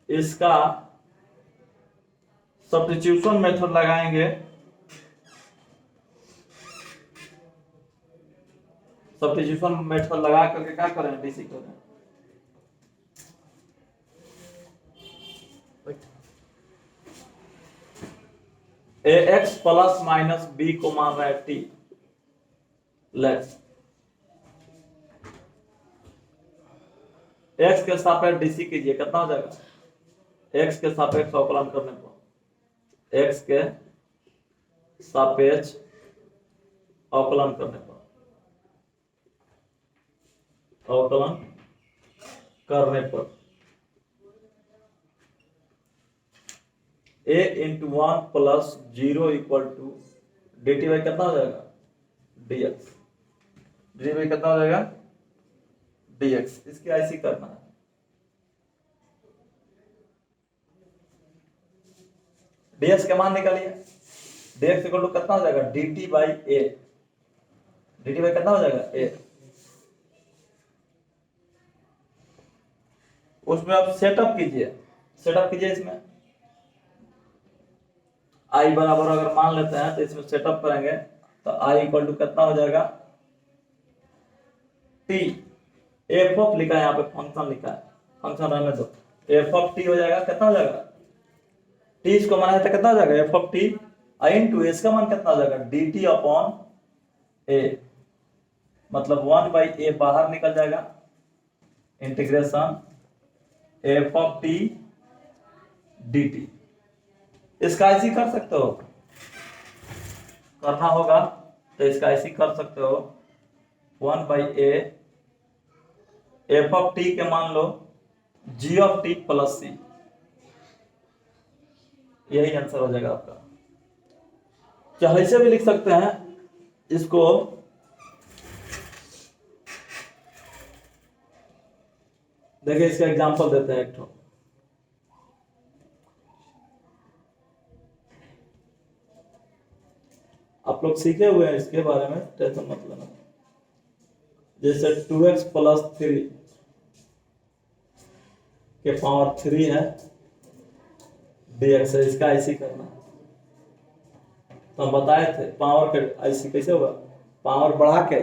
इसका सब्स्टिट्यूशन मेथड लगाएंगे। सब्स्टिट्यूशन मेथड लगा करके क्या करें? डीसी करें। ax प्लस माइनस b को मान रहा है t। लेट्स x के सापेक्ष डीसी कीजिए, कितना हो जाएगा? x के सापेक्ष अवकलन करने पर, x के सापेक्ष अवकलन करने पर, a into 1 plus 0 equal to dt by कितना हो जाएगा? dx। dt बाई कितना हो जाएगा? dx। इसकी ऐसी करना है। dx के मान निकालिए। dx इक्वल टू कितना हो जाएगा? dt by a। dt by कितना हो जाएगा? a। उसमें आप सेटअप कीजिए इसमें i बराबर अगर मान लेते हैं तो इसमें सेटअप करेंगे तो i इक्वल टू कितना हो जाएगा? t। f ऑफ लिखा है यहाँ पे, फंक्शन लिखा है, फंक्शन रहने दो। f ऑफ t हो जाएगा, कितना हो जाएगा? t इसको माना है तो कितना हो जाएगा? f of t i into इसका मान कितना हो जाएगा? dt upon a। मतलब 1 बाई a बाहर निकल जाएगा, integration f of t dt। इसका ऐसी कर सकते हो, करना होगा तो इसका ऐसी कर सकते हो। 1 by a f of t के मान लो g of t plus c। यही आंसर हो जाएगा आपका। क्या ऐसे भी लिख सकते हैं इसको, देखिए इसका एग्जांपल देते हैं एक ठो। आप लोग सीखे हुए हैं इसके बारे में, टेंशन मत लेना। जैसे 2x प्लस 3 के पावर 3 है dx है, इसका ऐसी करना है। तो हम बताए थे पावर के ऐसी कैसे होगा? पावर बढ़ा के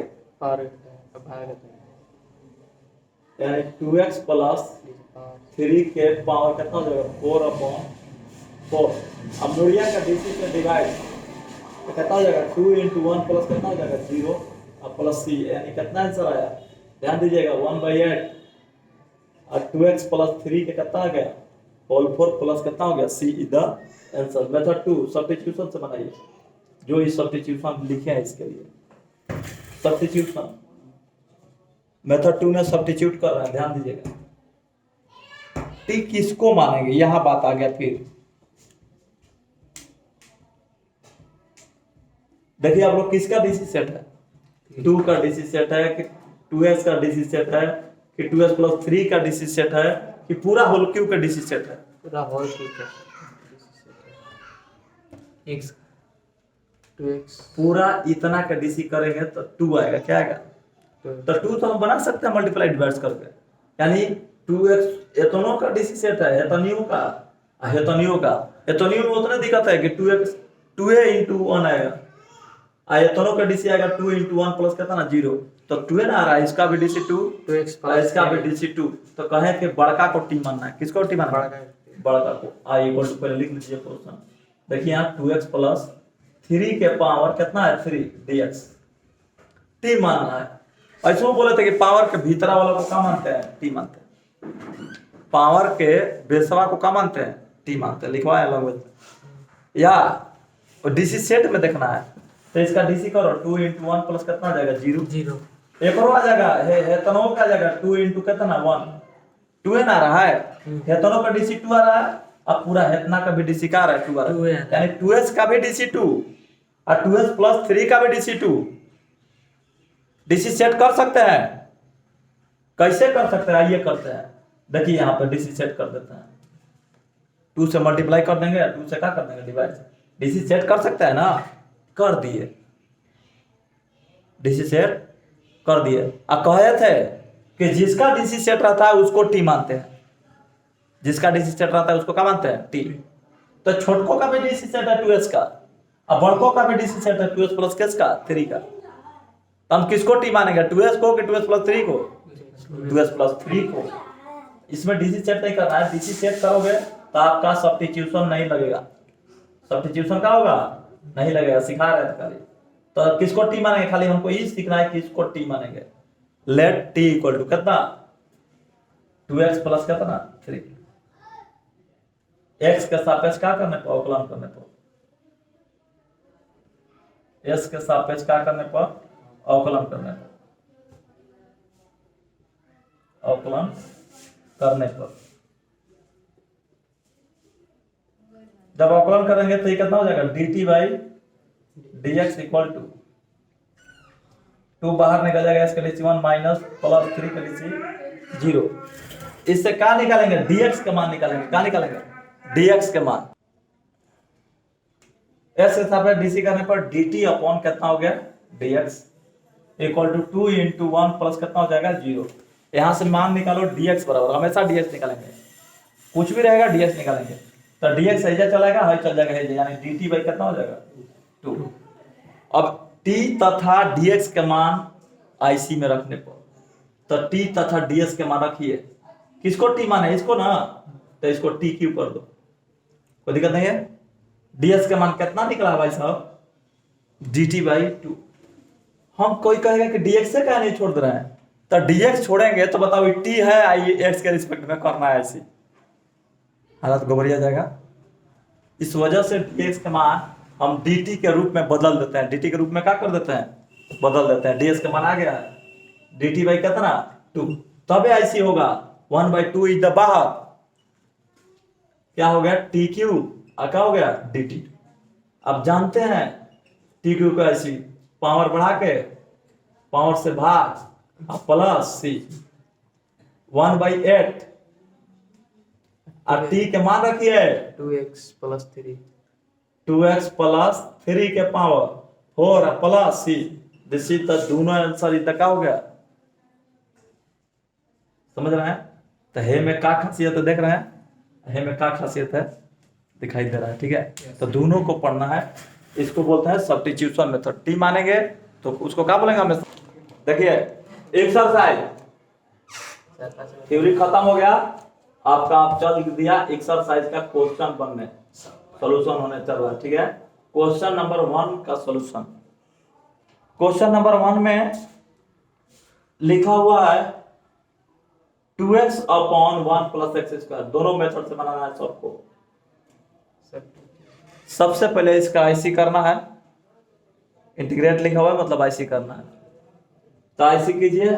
यानी 2x प्लस 3 के पावर कितना हो जाएगा? 4 अपॉन 4। अब नोरिया का डीसी से डिवाइड तो कितना हो जाएगा? 2 इंटू 1 प्लस कितना हो जाएगा? 0 और प्लस c, यानी कितना आंसर आया? ध्यान दीजिएगा 1/8 और 2x प्लस 3 के कितना आ गया? होल 4 प्लस कितना हो गया? c is the answer. Method 2 substitution से बनाइए। जो इस सब्स्टिट्यूशन लिखे हैं इसके लिए सब्स्टिट्यूशन मेथड 2 में सब्स्टिट्यूट कर रहे हैं, ध्यान दीजिएगा। t किसको मानेंगे? यहां बात आ गया। फिर देखिए आप लोग किसका डीसी सेट है? 2 का डीसी सेट है कि 2s का डीसी सेट है कि 2s प्लस 3 का डीसी सेट है कि पूरा होल क्यूब का डीसी सेट है? पूरा होल क्यूब का x 2x पूरा इतना का डीसी करेंगे तो 2 आएगा। क्या आएगा? तो 2 तो हम बना सकते हैं मल्टीप्लाई डिवाइड करके, यानी 2x एतनो का डीसी सेट है, एतनियो का हेतनियो का। एतनियो में उतना दिक्कत है कि 2x 2a into 1 आएगा, एतनो का डीसी आएगा 2 into 1 प्लस कितना ना 0, तो 2 ना आ रहा है, इसका भी डीसी 2 2x और इसका भी डीसी 2। तो कहे कि बड़का को टी मानना है, किसको टी मानना है? बड़का को। आई इक्वल टू पहले लिख लीजिए क्वेश्चन, देखिए यहाँ 2x प्लस 3 के पावर कितना है 3 dx टी मानना है। ऐसे वो बोले थे कि पावर के भीतरा वाला को क्या मानते हैं? टी मानते हैं। पावर के बेसवा को क्या मानते हैं? टी मानते हैं। लिखवाए अलग या डीसी सेट में देखना है, तो इसका डीसी करो 2 into 1 प्लस कितना आ जाएगा 0। एक और आ जाएगा है तनो का आ जाएगा 2 into कितना 1, 2 ना रहा है, हेतनो का डीसी 2 आ रहा है, अब पूरा हेतना का भी डीसी का आ रहा है 2 आ रहा है, यानी 2s का भी डीसी 2 और 2s प्लस 3 का भी डीसी 2। डीसी सेट कर सकते हैं, कैसे कर सकते हैं? आइए करते हैं, देखिए यहाँ पे डीसी सेट कर देते हैं, 2 से मल्टीप्लाई कर देंगे, 2 से क्या कर देंगे डिवाइड। डीसी सेट कर सकते हैं ना, कर दिए, डीसी सेट कर दिए। अब कहे थे कि जिसका डीसी सेट रहता है उसको टी मानते हैं, जिसका डीसी सेट रहता है उसको क्या मानते हैं? टी। तो छोटकों का भी डीसी सेट है 2s का, अब बड़कों का भी डीसी सेट है 2s प्लस किसका 3 का। तो हम किसको टी मानेंगे? 2s को कि 2s प्लस 3 को? 2s प्लस 3 को। इसमें डीसी सेट नहीं करना है, डीसी सेट करोगे तो आपका सब्स्टिट्यूशन नहीं लगेगा। सब्स्टिट्यूशन क्या होगा? नहीं लगेगा, सिखा रहे थे खाली। तो किसको टी मानेंगे? खाली हमको ये सीखना है कि इसको टी मानेंगे। लेट टी इक्वल टू कितना 2x प्लस कितना 3, x के सापेक्ष क्या करने पर? अवकलन करने पर। s के सापेक्ष क्या करने पर? अवकलन करने पर, अवकलन करने पर। जब अवकलन करेंगे तो ये कितना हो जाएगा? dt by dx equal to 2 बाहर निकल जाएगा, इसके लिए 1 माइनस प्लस 3 के लिए 0। इससे क्या निकालेंगे? dx का मान निकालेंगे। क्या निकालेंगे? dx के मान। s के सापेक्ष dc करने पर dt अपॉन कितना हो गया? dx equal to 2 into 1 plus कितना हो जाएगा 0। यहां से मान निकालो dx बराबर, हमेशा dx निकालेंगे, कुछ भी रहेगा dx निकालेंगे। तो dx ऐसे चलेगा, है चल जाएगा, है यानी dt बाई कितना हो जाएगा 2। अब t तथा dx के मान IC में रखने पर, तो t तथा ds के मान रखिए। किसको t माने? इसको ना, तो इसको t क्यू कर दो, कोई दिक्कत नहीं है। ds के मान कितना निकला भाई साहब? dt by 2। हम कोई कहेगा कि dx से क्या नहीं छोड़ दे रहे हैं, तो dx छोड़ेंगे तो बताओ t है, आइए x के रिस्पेक्ट में करना है, ऐसी हालत गोबरिया जाएगा। इस वजह से dx के मान हम dt के रूप में बदल देते हैं, dt के रूप में क्या कर देते हैं? बदल देते हैं। ds के मान आ गया है dt बाई कितना 2, तब ऐसी होगा 1/2 इज द बाहर, क्या हो गया? टी क्यू, क्या हो गया? dt। अब जानते हैं टी क्यू को ऐसी पावर बढ़ा के पावर से भाग प्लस सी 1/8 और टी के मान रखिए 2x प्लस 3, 2x प्लस 3 के power 4 plus c. This is the दोनों आंसर इतना क्या हो गया? समझ रहे हैं? तो हे में क्या खासियत है देख रहे हैं? हे में क्या खासियत है दिखाई दे रहा है, ठीक है। तो दोनों को पढ़ना है, इसको बोलते हैं सब्स्टिट्यूशन मेथड। टी मानेंगे तो उसको क्या बोलेंगे हमें? देखिए एक्सरसाइज थ्योरी खत्म हो गया आपका, आप चल दिया एक्सरसाइज का क्वेश्चन बनने, सॉल्यूशन होने चल रहा है, ठीक है। क्वेश्चन नंबर 1 का सॉल्यूशन। क्वेश्चन नंबर 1 में लिखा हुआ है 2x upon 1 plus x square. दोनों मेथड से बनाना है सबको। सबसे पहले इसका आईसी करना है, इंटीग्रेट लिखा हुआ है मतलब आईसी करना है। तो आईसी कीजिए,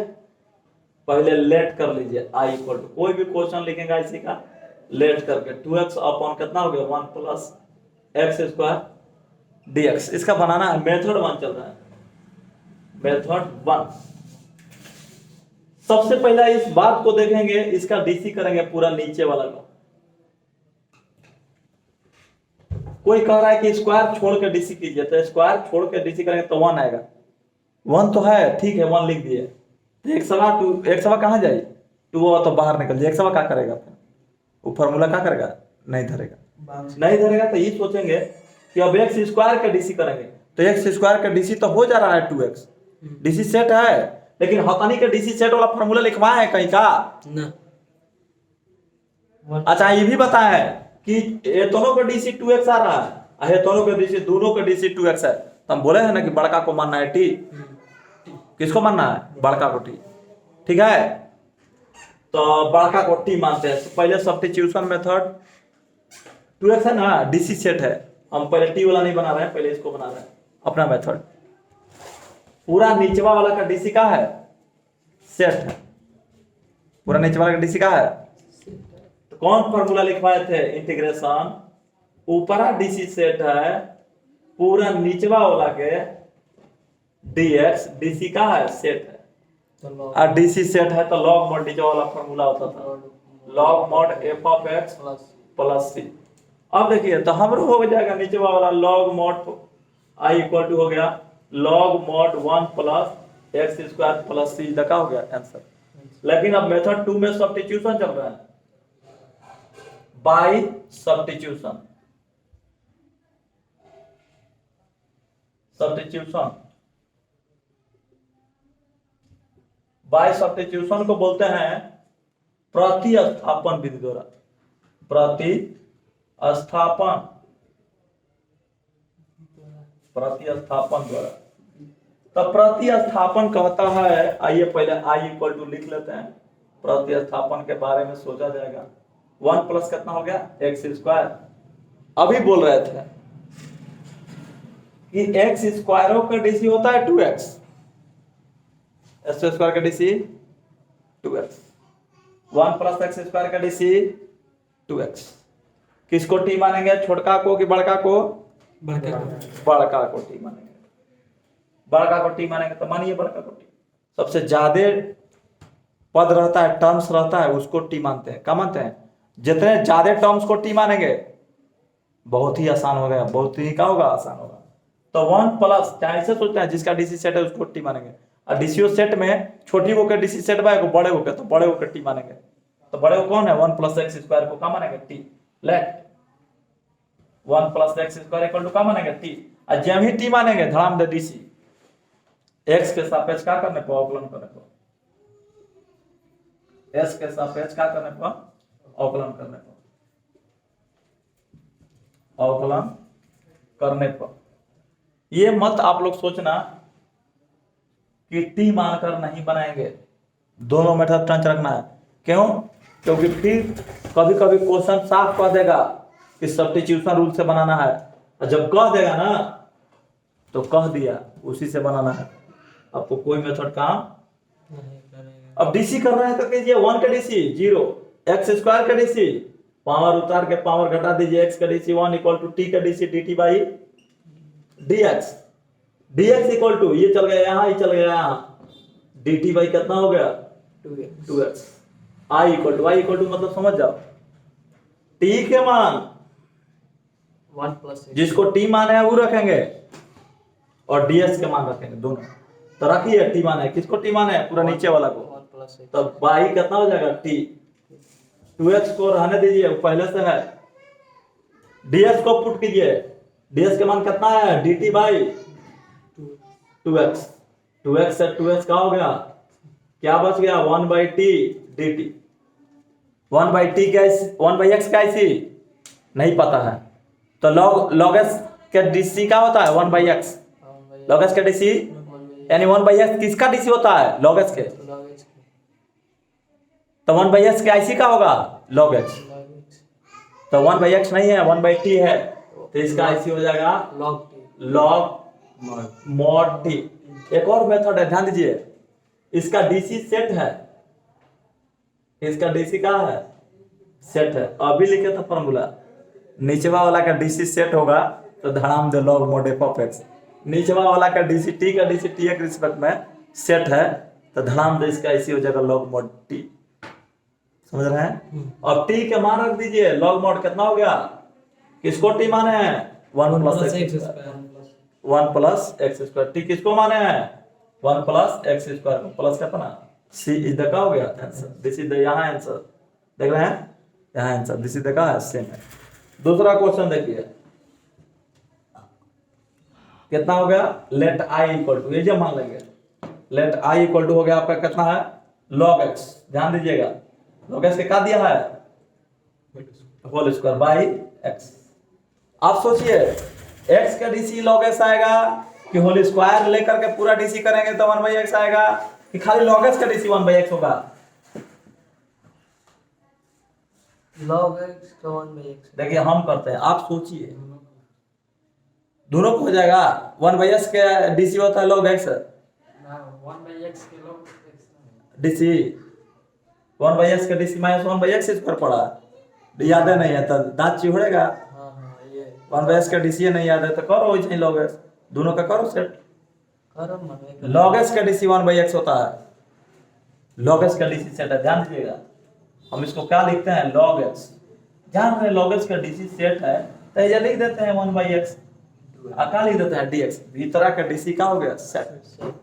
पहले लेट कर लीजिए आई इक्वल टू, कोई भी क्वेश्चन लिखेंगे आईसी का लेट करके 2x अपॉन कितना हो गया 1 प्लस एक्स स्क्वायर dx। इसका बनाना है, मेथड 1 चल रहा है, मेथड 1। सबसे पहला इस बात को देखेंगे, इसका डीसी करेंगे पूरा नीचे वाला का। कोई कह रहा है कि स्क्वायर छोड़ के डीसी कीजिए, तो स्क्वायर छोड़ के डीसी करेंगे तो 1 आएगा। 1 तो है, ठीक है 1 लिख दिए। तो एक सवा टू, एक सवा कहाँ जाए, टू हो तो बाहर निकल जाए, एक सवा क्या करेगा फिर, वो फॉर्मूला क्या करेगा, नहीं धरेगा। नहीं धरेगा तो ये सोचेंगे कि अब एक्स स्क्वायर का डीसी करेंगे, तो एक्स स्क्वायर का डीसी तो हो जा रहा है 2x, डीसी सेट है, लेकिन हतानी का डीसी सेट वाला फॉर्मूला लिखवाए है कहीं का ना। अच्छा ये भी बताया है कि ये दोनों का डीसी 2x आ रहा है, ये दोनों का डीसी, दोनों का डीसी 2x है, तो हम बोले हैं ना कि बड़का को मानना है टी, किसको मानना है, बड़का को टी, ठीक है। तो बड़का को टी मानते हैं, तो पहले सब्स्टिट्यूशन मेथड 2x है ना, डीसी सेट है, हम पहले टी वाला नहीं बना रहे हैं, पहले इसको बना रहे हैं अपना मेथड। पूरा नीचवा वाला का डीसी का है, सेट है, पूरा नीचे वाला का डीसी का है, तो कौन फॉर्मूला लिखवाए थे, इंटीग्रेशन ऊपरा डीसी सेट है, पूरा नीचवा वाला के dx डीसी का है, सेट है, और डीसी सेट है तो log mod नीचे वाला फॉर्मूला होता था, log mod f of x plus c। अब देखिए तो हमरो हो जाएगा नीचे वाला log mod i equal to हो गया log mod 1 plus x square plus c, का हो गया आंसर। लेकिन अब मेथड 2 में सब्स्टिट्यूशन चल रहा है, by substitution, substitution by substitution को बोलते हैं प्रतिस्थापन विधि द्वारा, प्रतिस्थापन, प्रतिस्थापन द्वारा। तो प्रतिस्थापन कहता है, आइए पहले i इक्वल टू लिख लेते हैं, प्रतिस्थापन के बारे में सोचा जाएगा। 1 प्लस कितना हो गया, एक्स स्क्वायर। अभी बोल रहे थे कि एक्स स्क्वायरों का डीसी होता है 2x, एक्स स्क्वायर का DC 2x, 1 plus x square का डीसी 2x। किसको टी मानेंगे, छोटका को कि बड़का को, बड़का को टी मानेंगे, बड़का को टी मानेंगे तो मानिए बड़का को टी। सबसे ज्यादा पद रहता है, टर्म्स रहता है, उसको टी मानते हैं। क्या मानते हैं, जितने ज्यादा टर्म्स को टी मानेंगे बहुत ही आसान हो गया, बहुत ही क्या होगा, आसान होगा। तो 1 प्लस, चाहे ऐसे सोचते हैं जिसका डीसी सेट है उसको टी मानेंगे, और डीसीओ सेट में छोटी वो के डीसी सेट बाय को बड़े वो के, तो बड़े वो के टी मानेंगे। तो बड़े वो कौन है, 1 प्लस एक्स स्क्वायर को क्या मानेंगे, t. Let 1 plus x square equal to क्या मानेंगे, टी। और जब ही टी मानेंगे धड़ाम दे डीसी, एक्स के सापेक्ष क्या करने को, अवकलन करने को, एस के सापेक्ष क्या करने को, अवकलन करने को, अवकलन करने पर। ये मत आप लोग सोचना कि टी मानकर नहीं बनाएंगे, दोनों मेथड टंच रखना है। क्यों, क्योंकि फिर कभी कभी क्वेश्चन साफ कह देगा कि सब्स्टिट्यूशन रूल से बनाना है, और जब कह देगा ना तो कह दिया उसी से बनाना है, आपको कोई मेथड काम। अब डीसी कर रहे हैं तो कीजिए 1 का डीसी 0, एक्स स्क्वायर का डीसी, पावर उतार के पावर घटा दीजिए, एक्स का डीसी 1 इक्वल टू टी का DC dt by dx, dx equal to ये चल गया यहाँ, ये चल गया यहाँ, dt बाई कितना हो गया, 2x। i इक्वल टू मतलब समझ जाओ, t के मान 1 प्लस जिसको t माने है वो रखेंगे, और ds के मान रखेंगे दोनों। तो रखिए t माने है, किसको t माने है, पूरा नीचे वाला को, 1 प्लस तो बाई कितना हो जाएगा, t। 2x को रहने दीजिए, वो पहले से है, ds को पुट कीजिए, ds के मान कितना है, dt बाई 2x, 2x से 2x का हो गया, क्या बच गया, 1 by T dt। 1 by T क्या, 1 बाई एक्स क्या इसी नहीं पता है, तो log s के डीसी क्या होता है, 1 बाई एक्स, log s के डीसी यानी 1 बाई एक्स किसका डीसी होता है, log s के, तो 1 बाई एक्स का IC का होगा, log x। तो 1 बाई एक्स नहीं है, 1 बाई टी है, तो इसका IC हो जाएगा log mod t। एक और मेथड है, ध्यान दीजिए, इसका डीसी सेट है, इसका डीसी का है, सेट है। अभी लिखे था फॉर्मूला, नीचवा वाला का डीसी सेट होगा तो धड़ाम दे log mod f of x, नीचवा वाला का डीसी टी का डीसी टी के रिस्पेक्ट में सेट है तो धड़ाम दे इसका IC हो जाएगा log mod t। समझ रहे हैं। अब t के मान रख दीजिए, log mod कितना हो गया, किसको t माने हैं, 1 plus x square, 1 plus x square. t किसको माने हैं, 1 प्लस एक्स स्क्वायर, प्लस कितना सी इज द का हो गया आंसर, दिस इज द यहाँ आंसर देख रहे हैं, यहाँ आंसर दिस इज द का है, सेम है। दूसरा क्वेश्चन देखिए कितना हो गया, लेट आई इक्वल टू, ये जो मान लेंगे लेट आई इक्वल टू हो गया आपका कितना है, log x, ध्यान दीजिएगा log x के क्या दिया है, होल स्क्वायर बाई x। आप सोचिए x का डीसी log x आएगा कि होल स्क्वायर लेकर के पूरा डीसी करेंगे तो 1/x आएगा, कि खाली log x का डीसी 1/x होगा। log x का 1/x। देखिए हम करते हैं, आप सोचिए दोनों को हो जाएगा, 1/x के डीसी होता है log x, ना 1/x के log x डीसी 1/x का डीसी माइनस 1/x स्क्वायर पड़ा, याद है नहीं है तो दांत चिढ़ेगा। हाँ हाँ ये 1/x का डीसी नहीं याद है तो करो वैसे ही log x, दोनों का करो सेट। करम मन log x का डीसी 1/x होता है, log x का डीसी सेट है, ध्यान दीजिएगा हम इसको क्या लिखते हैं log x, ध्यान रहे log x का डीसी सेट है तो ये लिख देते हैं 1/x, क्या लिख देते हैं dx, भीतर का डीसी का हो गया सेट।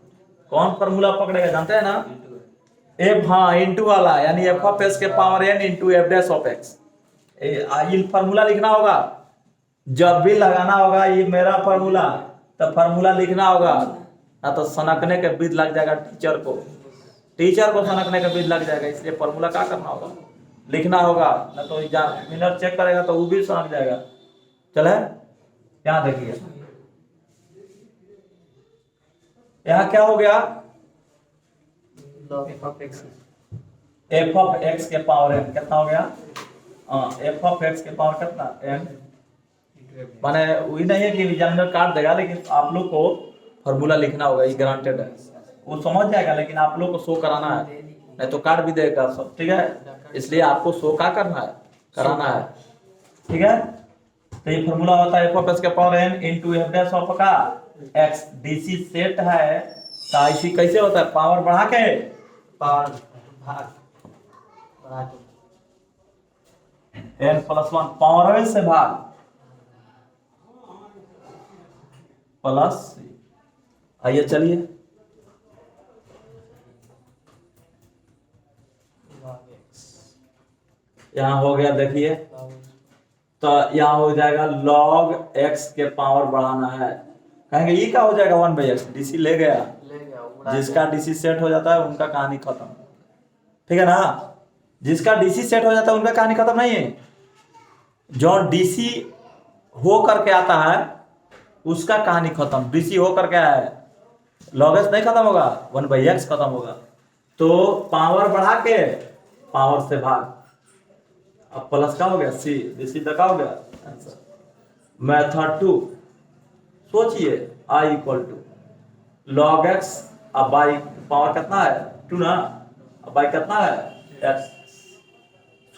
कौन फॉर्मूला पकड़ेगा जानते हैं ना, f, हाँ इंटू वाला, यानी f ऑफ s के power n into F dash of x, ये फॉर्मूला लिखना होगा, जब भी लगाना होगा ये मेरा फॉर्मूला तो फॉर्मूला लिखना होगा, ना तो सनकने के बीच लग जाएगा टीचर को सनकने के बीच लग जाएगा, इसलिए फॉर्मूला क्या करना होगा, लिखना होगा, ना तो एग्जामिनर चेक करेगा तो वो भी सनक जाएगा। चले यहाँ देखिए यहाँ क्या हो गया, log f of x f of x के पावर n कितना हो गया, f ऑफ x के पावर कितना n, माने वही नहीं है कि एग्जामिनर काट देगा, लेकिन आप लोग को फॉर्मूला लिखना होगा, ये गारंटेड है, वो समझ जाएगा, लेकिन आप लोग को शो कराना है, नहीं तो काट भी देगा सब, ठीक है, इसलिए आपको शो क्या करना है, कराना है, ठीक है। तो ये फॉर्मूला होता है f ऑफ x के power n into F dash of का x, डीसी सेट है तो ऐसी कैसे होता है, पावर बढ़ा के पावर भाग बढ़ा के n+1 पावर से भाग प्लस, आइए चलिए log x यहाँ हो गया, देखिए log x तो यहाँ हो जाएगा log x के पावर बढ़ाना है, कहेंगे ये क्या हो जाएगा 1/x, डीसी ले गया, ले गया उड़ा जिसका डीसी सेट हो जाता है उनका कहानी खत्म, ठीक है ना, जिसका डीसी सेट हो जाता है उनका कहानी खत्म नहीं है, जो डीसी हो करके आता है उसका कहानी खत्म, डीसी हो करके आया है log x नहीं खत्म होगा, 1/x खत्म होगा, तो पावर बढ़ा के पावर से भाग, अब प्लस का हो गया सी, डीसी का हो गया आंसर। मेथड 2 सोचिए i equal to log x, अब बाई पावर कितना है 2 ना, अब बाई कितना है x,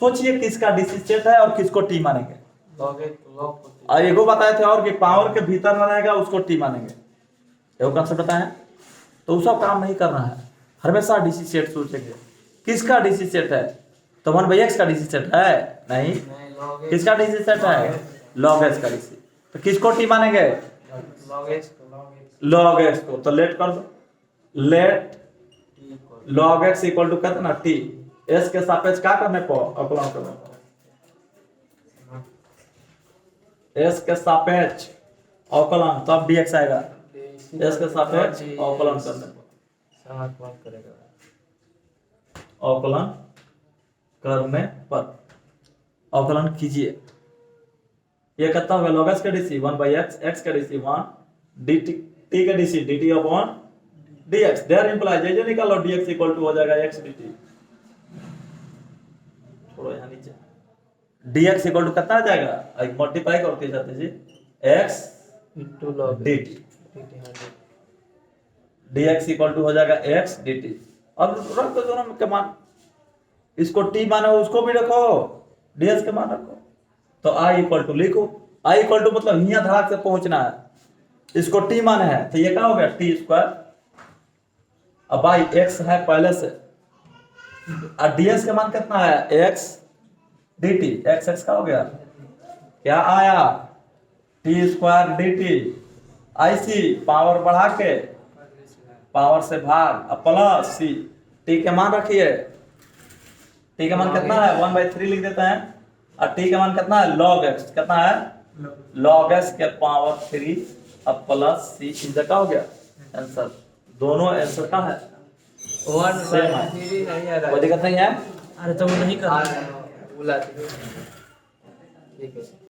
सोचिए किसका डीसी सेट है और किसको टी मानेंगे, log x log और एगो बताए थे और कि पावर के भीतर में रहेगा उसको टी मानेंगे, एगो कंसेप्ट बताए, तो वो सब काम नहीं करना है, हमेशा डीसी सेट सोचेंगे, किसका डीसी सेट है, तो 1/x का डीसी सेट है नहीं, नहीं log x किसका डीसी सेट है log x का डीसी, तो किसको टी मानेंगे log x log x को, तो लेट कर दो, let t equal log x equal to कितना t, s के सापेक्ष क्या करने को अवकलन करने को, s के सापेक्ष अवकलन, तब dx आएगा, s के सापेक्ष अवकलन करने को, समाकलन करेगा अवकलन करने पर अवकलन कीजिए, ये कितना होगा log x का डीसी 1/x, x का डीसी 1, dt t का DC dt upon dx, there implies ये जो निकालो dx इक्वल टू हो जाएगा x dt, छोड़ो यहाँ नीचे, dx इक्वल टू कितना आ जाएगा, अब मल्टीप्लाई करते जाते जी x into log dt, dt 100 dx equal to हो जाएगा x dt, अब रख दो दोनों के मान, इसको t मानो उसको भी रखो, ds के मान रखो, तो i इक्वल टू लिखो, i इक्वल टू मतलब यहाँ धड़ाक से पहुंचना है, इसको t मान है तो ये क्या हो गया t², अब बाई x है पहले से, और ds के मान कितना है x dt, x का हो गया क्या आया t² dt, IC पावर बढ़ा के पावर से भाग, अब प्लस सी टी का मान रखिए, टी का मान कितना है 1/3 लिख देते हैं, और टी का मान कितना है log x, कितना है log x के पावर 3 अब प्लस c इनका क्या हो गया आंसर, दोनों आंसर का है 1/3 नहीं आ रहा कोई है। दिक्कत नहीं है। अरे तो वो नहीं कर रहा है, बुलाते ठीक है।